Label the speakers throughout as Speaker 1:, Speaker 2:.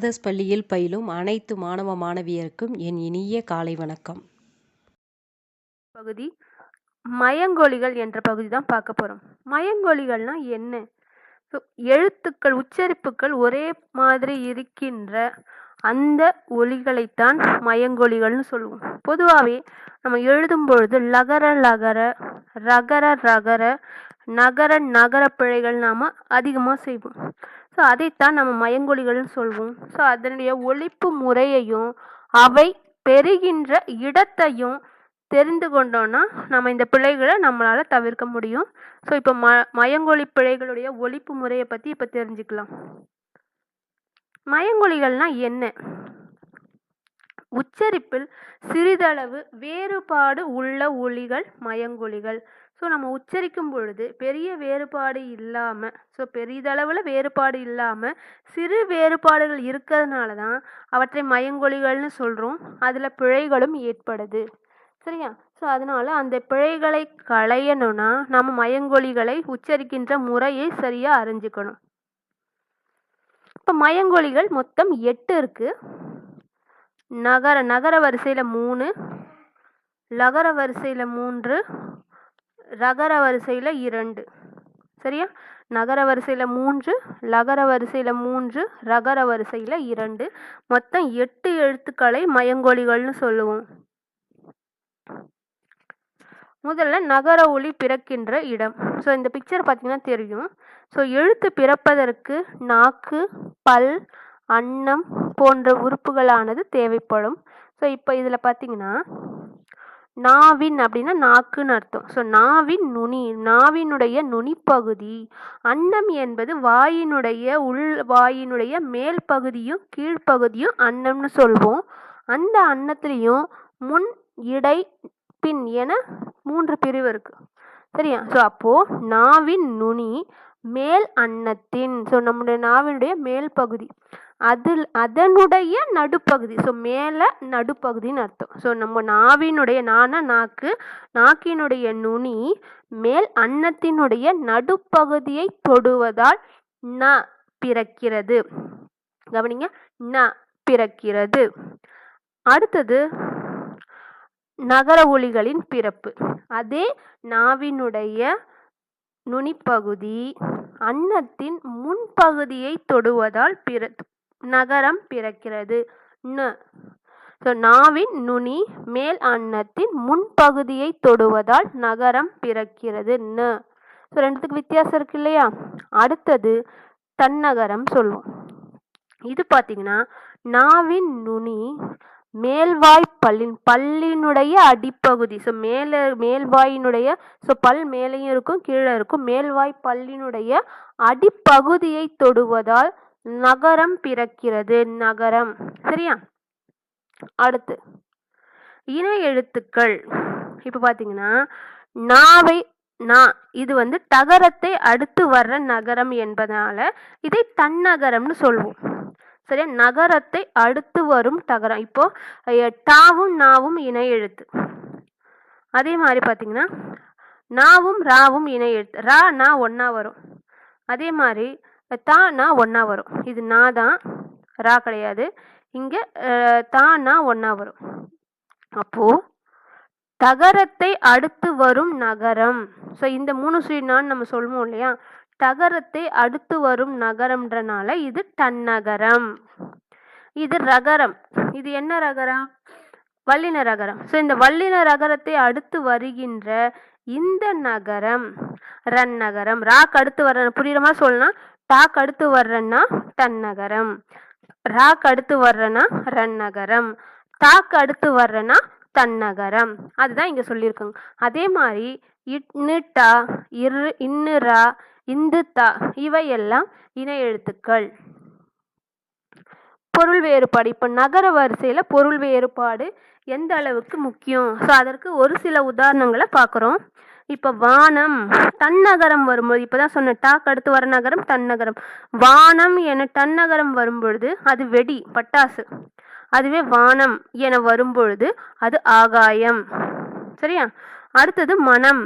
Speaker 1: Mothers பள்ளியில் பயிலும் அனைத்து மாணவ மாணவியருக்கும் என் இனிய காலை வணக்கம்.
Speaker 2: பகுதி மயங்கொலிகள் என்ற பகுதி தான் பார்க்க போறோம். மயங்கொலிகள்னா என்ன? எழுத்துக்கள் உச்சரிப்புகள் ஒரே மாதிரி இருக்கின்ற அந்த ஒலிகளைத்தான் மயங்கொலிகள்னு சொல்லுவோம். பொதுவாகவே நம்ம எழுதும் பொழுது லகர லகர, ரகர ரகர, நகர நகர பிழைகள் நாம அதிகமாக செய்வோம். ஸோ அதைத்தான் நம்ம மயங்கொலிகள்னு சொல்வோம். ஸோ அதனுடைய ஒலிப்பு முறையையும் அவை பெறுகின்ற இடத்தையும் தெரிந்து கொண்டோம்னா நம்ம இந்த பிழைகளை நம்மளால தவிர்க்க முடியும். ஸோ இப்போ மயங்கொலி பிழைகளுடைய ஒலிப்பு முறையை பற்றி இப்போ தெரிஞ்சுக்கலாம். மயங்கொலிகள்னா என்ன? உச்சரிப்பில் சிறிதளவு வேறுபாடு உள்ள ஒலிகள் மயங்கொலிகள். ஸோ நம்ம உச்சரிக்கும் பொழுது பெரிய வேறுபாடு இல்லாமல், பெரிதளவில் வேறுபாடு இல்லாமல் சிறு வேறுபாடுகள் இருக்கிறதுனால தான் அவற்றை மயங்கொலிகள்னு சொல்கிறோம். அதில் பிழைகளும் ஏற்படுது. சரியா? ஸோ அதனால அந்த பிழைகளை களையணும்னா நம்ம மயங்கொலிகளை உச்சரிக்கின்ற முறையை சரியாக அறிஞ்சுக்கணும். இப்போ மயங்கொலிகள் மொத்தம் 8 இருக்கு. நகர வரிசையில் 3, லகர வரிசையில் 3, ரகர வரிசையில் 2. சரியா? நகர வரிசையில் 3, லகர வரிசையில் 3, ரகர வரிசையில் 2, மொத்தம் 8 எழுத்துக்களை மயங்கொலிகள்னு சொல்லுவோம். முதல்ல நகர ஒலி பிறக்கின்ற இடம். ஸோ இந்த பிக்சர் பார்த்தீங்கன்னா தெரியும். ஸோ எழுத்து பிறப்பதற்கு நாக்கு, பல், அன்னம் போன்ற உறுப்புகளானது தேவைப்படும். ஸோ இப்போ இதில் பார்த்தீங்கன்னா நாவின் அப்படின்னா நாக்குன்னு அர்த்தம். ஸோ நாவின் நுனி, நாவினுடைய நுனிப்பகுதி. அன்னம் என்பது வாயினுடைய மேல் பகுதியும் கீழ்ப்பகுதியும் அன்னம்னு சொல்வோம். அந்த அன்னத்திலையும் முன், இடை, பின் என 3 பிரிவு இருக்கு. சரியா? ஸோ அப்போ நாவின் நுனி மேல் அன்னத்தின், ஸோ நம்முடைய நாவினுடைய மேல் பகுதி, அதனுடைய நடுப்பகுதி, ஸோ மேலே நடுப்பகுதின்னு அர்த்தம். ஸோ நம்ம நாவினுடைய நாக்கு, நாக்கினுடைய நுனி மேல் அன்னத்தினுடைய நடுப்பகுதியை தொடுவதால் ந பிறக்கிறது. கவனிங்க, ந பிறக்கிறது. அடுத்தது நகர ஒலிகளின் பிறப்பு. அதே நாவினுடைய நுனிப்பகுதி அன்னத்தின் முன்பகுதியை தொடுவதால் நகரம் பிறக்கிறது. ந. ஸோ நாவின் நுனி மேல் அன்னத்தின் முன்பகுதியை தொடுவதால் நகரம் பிறக்கிறது. ந. ஸோ ரெண்டுத்துக்கு வித்தியாசம் இருக்கு இல்லையா? அடுத்தது தன்னகரம் சொல்லுவோம். இது பார்த்தீங்கன்னா நாவின் நுனி மேல்வாய் பல்லினுடைய அடிப்பகுதி. ஸோ மேல்வாயினுடைய, ஸோ பல் மேலேயும் இருக்கும் கீழே இருக்கும், மேல்வாய் பல்லினுடைய அடிப்பகுதியை தொடுவதால் நகரம் பிறக்கிறது. நகரம். சரியா? அடுத்து இணை எழுத்துக்கள். இப்போ பார்த்தீங்கன்னா இது டகரத்தை அடுத்து வர்ற நகரம் என்பதனால இதை தன்னகரம்னு சொல்வோம். சரியா? நகரத்தை அடுத்து வரும் தகரம். இப்போ டாவும் நாவும் இணை எழுத்து. அதே மாதிரி பார்த்தீங்கன்னா நாவும் ராவும் இணை எழுத்து. ரா நா ஒன்னா வரும். அதே மாதிரி தா நா ஒன்னா வரும். இது நா தான், ரா கிடையாது. இங்க தா நா ஒன்னா வரும். அப்போ தகரத்தை அடுத்து வரும் நகரம். ஸோ இந்த 3 சுழினான்னு நம்ம சொல்லுவோம் இல்லையா? தகரத்தை அடுத்து வரும் நகரம்ன்றனால இது தன்னகரம். இது ரகரம். இது என்ன ரகரம்? வல்லின ரகரம். ஸோ இந்த வல்லின ரகரத்தை அடுத்து வருகின்ற இந்த நகரம் ரன்னகரம். ராக்கு அடுத்து வர்ற, புரியுற மாதிரி சொல்லலாம். டாக்கு அடுத்து வர்றன்னா தன்னகரம், ராக்கு அடுத்து வர்றனா ரன்னகரம், தாக்கு அடுத்து வர்றனா தன்னகரம். அதுதான் இங்க சொல்லியிருக்காங்க. அதே மாதிரி இன்னுட்டா, இன்னுரா, இந்து தா இவையெல்லாம் இணை எழுத்துக்கள். பொருள் வேறுபாடு. இப்போ நகர வரிசையில பொருள் வேறுபாடு எந்த அளவுக்கு முக்கியம்? ஸோ அதற்கு ஒரு சில உதாரணங்களை பார்க்குறோம். இப்போ வானம் தன்னகரம் வரும்போது, இப்போதான் சொன்ன டாக்கு அடுத்து வர நகரம் தன்னகரம். வானம் என தன்னகரம் வரும்பொழுது அது வெடி, பட்டாசு. அதுவே வானம் என வரும்பொழுது அது ஆகாயம். சரியா? அடுத்தது மனம்.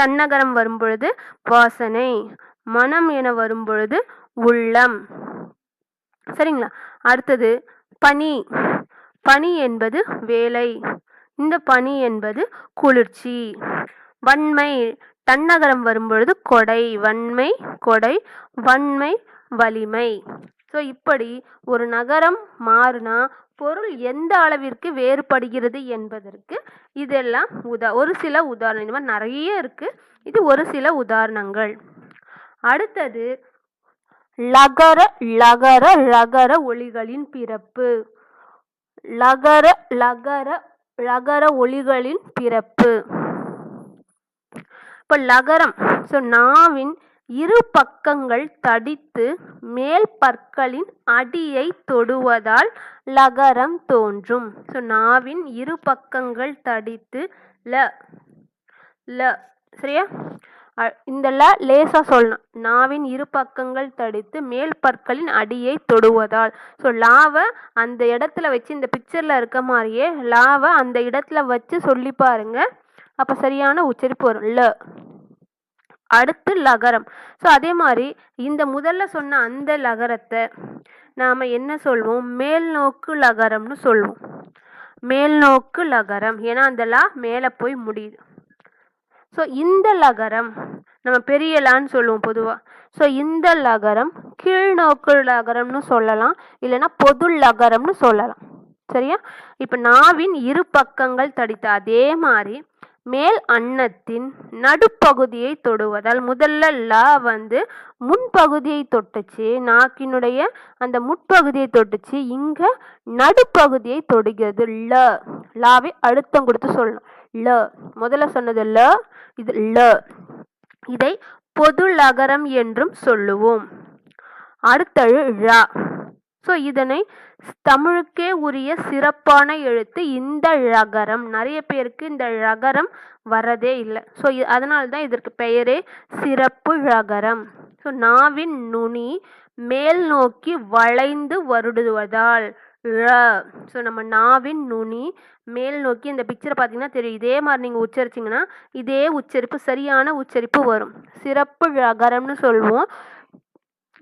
Speaker 2: தன்னகரம் வரும்பொழுது வாசனை, மனம் என வரும்பொழுது உள்ளம். சரிங்களா? அடுத்தது பனி. பனி என்பது வேலை. இந்த பனி என்பது குளிர்ச்சி. வன்மை, தன்னகரம் வரும்பொழுது கொடை. வன்மை கொடை, வன்மை வலிமை. ஸோ இப்படி ஒரு நகரம் மாறுனா பொருள் எந்த அளவிற்கு வேறுபடுகிறது என்பதற்கு இதெல்லாம் ஒரு சில உதாரணம். இந்த மாதிரி நிறைய இருக்கு, இது ஒரு சில உதாரணங்கள். அடுத்தது லகர லகர லகர ஒலிகளின் பிறப்பு. லகர லகர லகர ஒலிகளின் பிறப்பு. இப்போ லகரம், ஸோ நாவின் இரு பக்கங்கள் தடித்து மேல் பற்களின் அடியை தொடுவதால் லகரம் தோன்றும். ஸோ நாவின் இரு பக்கங்கள் தடித்து ல ல சரியா? இந்த ல லேசா சொல்லணும். நாவின் இரு பக்கங்கள் தடித்து மேல் பற்களின் அடியை தொடுவதால். ஸோ லாவை அந்த இடத்துல வச்சு, இந்த பிக்சர்ல இருக்க மாதிரியே லாவை அந்த இடத்துல வச்சு சொல்லி பாருங்க, அப்ப சரியான உச்சரிப்பு வரும். ல. அடுத்து லகரம். ஸோ அதே மாதிரி இந்த முதல்ல சொன்ன அந்த லகரத்தை நாம என்ன சொல்வோம்? மேல் நோக்கு லகரம்னு சொல்வோம். மேல் நோக்கு லகரம், ஏன்னா அந்த லா மேல போய் முடியுது. ஸோ இந்த லகரம் நம்ம பெரிய லான்னு சொல்லுவோம் பொதுவா. ஸோ இந்த லகரம் கீழ்நோக்கு லகரம்னு சொல்லலாம், இல்லைன்னா பொது லகரம்னு சொல்லலாம். சரியா? இப்ப நாவின் இரு பக்கங்கள் தடித்த அதே மாதிரி மேல் அன்னத்தின் நடுப்பகுதியை தொடுவதால், முதல்ல லா வந்து முன்பகுதியை தொட்டுச்சு, நாக்கினுடைய அந்த முற்பகுதியை தொட்டுச்சு, இங்க நடுப்பகுதியை தொடுகிறது. ல. லாவை அழுத்தம் கொடுத்து சொல்லணும். ல. முதல்ல சொன்னது ல, இது ல. இதை பொது லகரம் என்றும் சொல்லுவோம். அடுத்தது ழ. ஸோ இதனை தமிழுக்கே உரிய சிறப்பான எழுத்து இந்த ழகரம். நிறைய பேருக்கு இந்த ழகரம் வரதே இல்லை. ஸோ அதனால்தான் இதற்கு பெயரே சிறப்பு ழகரம். ஸோ நாவின் நுனி மேல் நோக்கி வளைந்து வருடுவதால் ழ. ஸோ நம்ம நாவின் நுனி மேல் நோக்கி, இந்த பிக்சரை பார்த்தீங்கன்னா தெரியும், இதே மாதிரி நீங்கள் உச்சரிச்சிங்கன்னா இதே உச்சரிப்பு, சரியான உச்சரிப்பு வரும். சிறப்பு ழகரம்னு சொல்லுவோம்.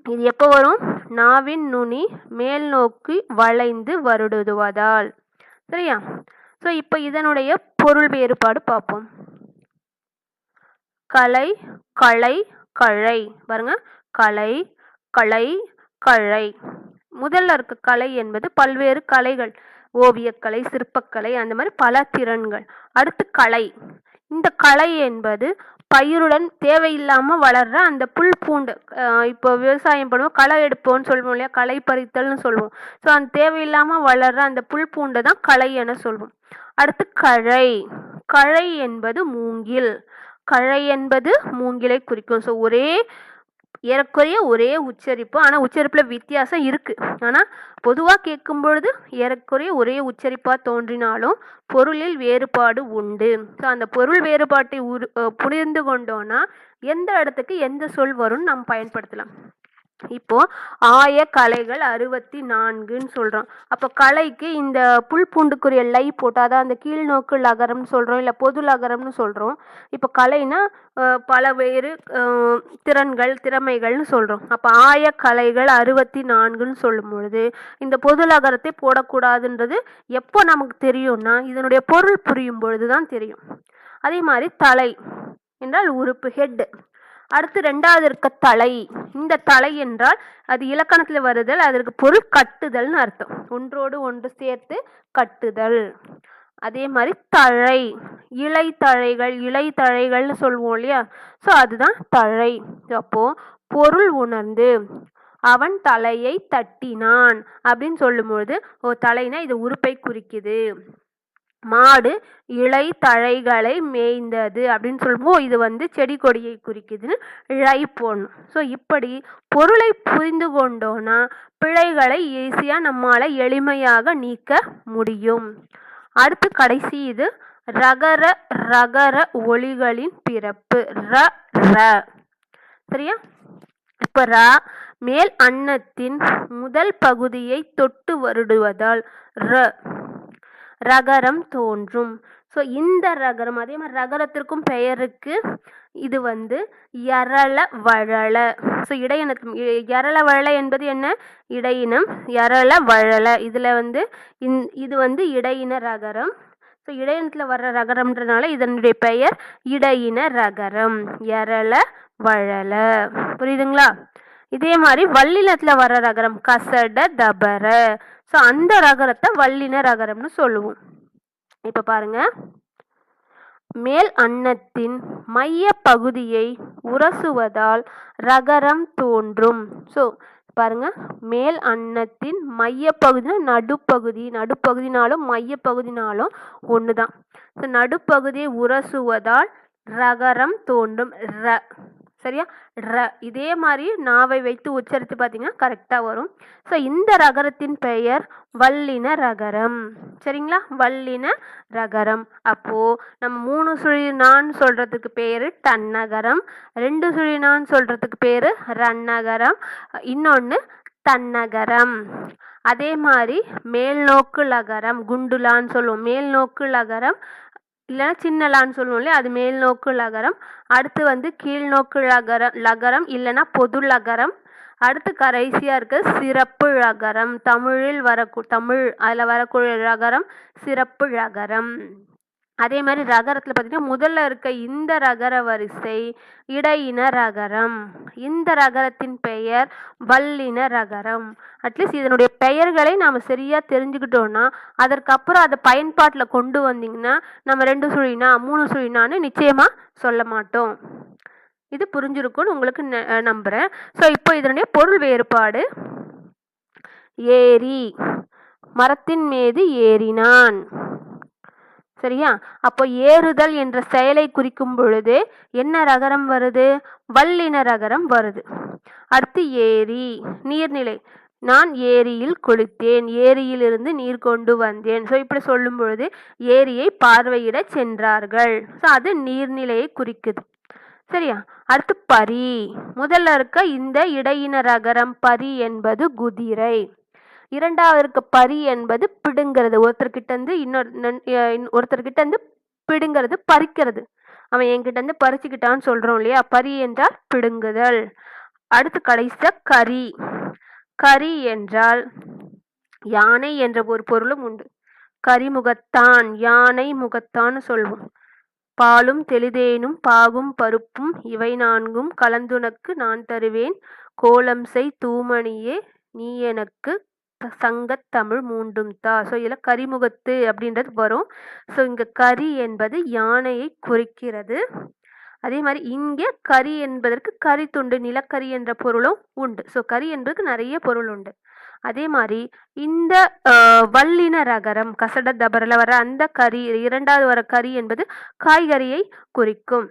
Speaker 2: இது எப்போ வரும்? நாவின் நுனி மேல் நோக்கி வளைந்து வருடுவதால். சரியா? ஸோ இப்போ இதனுடைய பொருள் வேறுபாடு பார்ப்போம். கலை, களை, கழை. பாருங்க, கலை, களை, கழை. முதல்ல இருக்க கலை என்பது பல்வேறு கலைகள், ஓவியக்கலை, சிற்பக்கலை, அந்த மாதிரி பல திறன்கள். அடுத்து களை. இந்த களை என்பது பயிருடன் தேவையில்லாம வளர்ற அந்த புல் பூண்டு. இப்போ விவசாயம் பண்ணுவோம், களை எடுப்போம்னு சொல்லுவோம் இல்லையா, களை பறித்தல்னு சொல்லுவோம். ஸோ அந்த தேவையில்லாம வளர்ற அந்த புல் பூண்டை தான் களை என சொல்வோம். அடுத்து கழை. கழை என்பது மூங்கில். கழை என்பது மூங்கிலை குறிக்கும். ஸோ ஏறக்குறைய ஒரே உச்சரிப்பு, ஆனால் உச்சரிப்பில் வித்தியாசம் இருக்கு. ஆனால் பொதுவாக கேட்கும் பொழுது ஏறக்குறைய ஒரே உச்சரிப்பாக தோன்றினாலும் பொருளில் வேறுபாடு உண்டு. ஸோ அந்த பொருள் வேறுபாட்டை புரிந்து கொண்டோன்னா எந்த இடத்துக்கு எந்த சொல் வரும்னு நம்ம பயன்படுத்தலாம். இப்போ ஆய கலைகள் 64ன்னு சொல்றோம். அப்போ கலைக்கு இந்த புல் பூண்டுக்குரிய லை போட்டாதான் அந்த கீழ்நோக்கு லகரம்னு சொல்றோம், இல்லை பொது லகரம்னு சொல்றோம். இப்போ கலைனா பலவேறு திறன்கள், திறமைகள்னு சொல்றோம். அப்போ ஆய கலைகள் 64ன்னு சொல்லும் பொழுது இந்த பொது லகரத்தை போடக்கூடாதுன்றது எப்போ நமக்கு தெரியும்னா இதனுடைய பொருள் புரியும் பொழுதுதான் தெரியும். அதே மாதிரி தலை என்றால் உறுப்பு, ஹெட். அடுத்து ரெண்டாவது இருக்க தலை. இந்த தலை என்றால் அது இலக்கணத்துல வருதல், அதற்கு பொருள் கட்டுதல்னு அர்த்தம். ஒன்றோடு ஒன்று சேர்த்து கட்டுதல். அதே மாதிரி தழை, இலை தழைகள், இலை தழைகள்னு சொல்லுவோம் இல்லையா, ஸோ அதுதான் தழை. அப்போ பொருள் உணர்ந்து அவன் தலையை தட்டினான் அப்படின்னு சொல்லும்பொழுது தலைனா இது உறுப்பை குறிக்குது. மாடு இலை தழைகளை மேய்ந்தது அப்படின்னு சொல்லும்போது இது வந்து செடி கொடியை குறிக்குதுன்னு இழை போடணும். ஸோ இப்படி பொருளை புரிந்து கொண்டோன்னா பிழைகளை ஈஸியாக நம்மால் எளிமையாக நீக்க முடியும். அடுத்து கடைசி இது ரகர ரகர ஒலிகளின் பிறப்பு. ர ர. சரியா? இப்போ ர மேல் அன்னத்தின் முதல் பகுதியை தொட்டு வருடுவதால் ர ரகரம் தோன்றும். ஸோ இந்த ரகரம், அதே மாதிரி ரகரத்திற்கும் பெயருக்கு இது வந்து யரள வழல. ஸோ இடையினத்து யரள வழல என்பது என்ன? இடையினம். யரள வழல இதில் வந்து இது வந்து இடையின ரகரம். ஸோ இடையினத்தில் வர்ற ரகரம்ன்றனால இதனுடைய பெயர் இடையின ரகரம். யரள வழல. புரியுதுங்களா? இதே மாதிரி வல்லினத்தில் வர்ற ரகரம் கசட தபர. ஸோ அந்த ரகரத்தை வல்லின ரகரம்னு சொல்லுவோம். இப்போ பாருங்க, மேல் அன்னத்தின் மைய பகுதியை உரசுவதால் ரகரம் தோன்றும். ஸோ பாருங்க, மேல் அன்னத்தின் மைய பகுதினா நடுப்பகுதினாலும் மைய பகுதினாலும் ஒன்று தான். ஸோ நடுப்பகுதியை உரசுவதால் ரகரம் தோன்றும். ர. சரியா? ர. இதே மாதிரி நாவை வைத்து உச்சரித்து பார்த்தீங்கன்னா கரெக்டாக வரும். ஸோ இந்த ரகரத்தின் பெயர் வல்லின ரகரம். சரிங்களா? வல்லின ரகரம். அப்போது நம்ம 3 சுழி நான் சொல்கிறதுக்கு பேர் டன்னகரம், 2 சுழி நான் சொல்கிறதுக்கு பேர் ரன்னகரம், இன்னொன்று தன்னகரம். அதே மாதிரி மேல்நோக்கு லகரம் குண்டுலான்னு சொல்லுவோம். மேல்நோக்கு லகரம் இல்லைன்னா சின்னலான்னு சொல்லுவோம் இல்லையா, அது மேல்நோக்கு லகரம். அடுத்து வந்து கீழ்நோக்கு லகரம் இல்லைன்னா பொது லகரம். அடுத்து கடைசியாக இருக்க சிறப்பு லகரம். தமிழ் அதில் வரக்கூடிய ரகரம் சிறப்பு லகரம். அதே மாதிரி ரகரத்தில் பார்த்தீங்கன்னா முதல்ல இருக்க இந்த ரகர வரிசை இடையின ரகரம். இந்த ரகரத்தின் பெயர் வல்லின ரகரம். அட்லீஸ்ட் இதனுடைய பெயர்களை நாம் சரியாக தெரிஞ்சுக்கிட்டோன்னா அதற்கப்புறம் அதை பயன்பாட்டில் கொண்டு வந்தீங்கன்னா நம்ம 2 சுழினா 3 சுழினான்னு நிச்சயமாக சொல்ல மாட்டோம். இது புரிஞ்சிருக்கும்னு உங்களுக்கு நம்புகிறேன். ஸோ இப்போ இதனுடைய பொருள் வேறுபாடு. ஏரி, மரத்தின் மீது ஏறினான். சரியா? அப்போ ஏறுதல் என்ற செயலை குறிக்கும் பொழுது என்ன ரகரம் வருது? வல்லின ரகரம் வருது. அடுத்து ஏரி, நீர்நிலை. நான் ஏரியில் குளித்தேன், ஏரியிலிருந்து நீர் கொண்டு வந்தேன். ஸோ இப்படி சொல்லும் பொழுது ஏரியை பார்வையிட சென்றார்கள். ஸோ அது நீர்நிலையை குறிக்குது. சரியா? அடுத்து பரி. முதல்ல இருக்க இந்த இடையின ரகரம் பரி என்பது குதிரை. இரண்டாவது இருக்க பரி என்பது பிடுங்கிறது. ஒருத்தர்கிட்ட இருந்து பிடுங்கிறது, பறிக்கிறது. அவன் என்கிட்ட இருந்து பறிச்சுக்கிட்டான்னு சொல்றோம் இல்லையா, பரி என்றால் பிடுங்குதல். அடுத்து கடைசியா கரி. கரி என்றால் யானை என்ற ஒரு பொருளும் உண்டு. கரிமுகத்தான், யானை முகத்தான் சொல்வோம். பாலும் தெளிதேனும் பாகும் பருப்பும் இவை 4 கலந்துனக்கு நான் தருவேன், கோலம் செய் தூமணியே நீ எனக்கு சங்கத் தமிழ் 3 தா. ஸோ இதில் கரிமுகத்து அப்படின்றது வரும். ஸோ இங்கே கரி என்பது யானையை குறிக்கிறது. அதே மாதிரி இங்கே கரி என்பதற்கு கரி துண்டு, நிலக்கரி என்ற பொருளும் உண்டு. ஸோ கரி என்பதற்கு நிறைய பொருள் உண்டு. அதே மாதிரி இந்த வல்லின ரகரம் கசட தபரில் வர அந்த கரி, இரண்டாவது வர கரி என்பது காய்கறியை குறிக்கும்.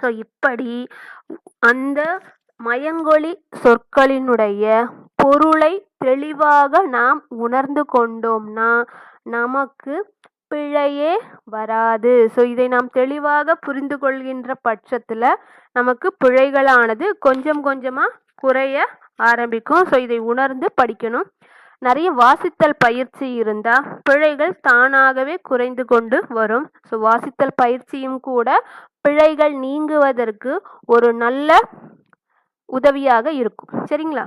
Speaker 2: ஸோ இப்படி அந்த மயங்கொலி சொற்களினுடைய பொருளை தெளிவாக நாம் உணர்ந்து கொண்டோம்னா நமக்கு பிழையே வராது. ஸோ இதை நாம் தெளிவாக புரிந்து கொள்கின்ற பட்சத்தில் நமக்கு பிழைகளானது கொஞ்சம் கொஞ்சமாக குறைய ஆரம்பிக்கும். ஸோ இதை உணர்ந்து படிக்கணும். நிறைய வாசித்தல் பயிற்சி இருந்தால் பிழைகள் தானாகவே குறைந்து கொண்டு வரும். ஸோ வாசித்தல் பயிற்சியும் கூட பிழைகள் நீங்குவதற்கு ஒரு நல்ல உதவியாக இருக்கும். சரிங்களா?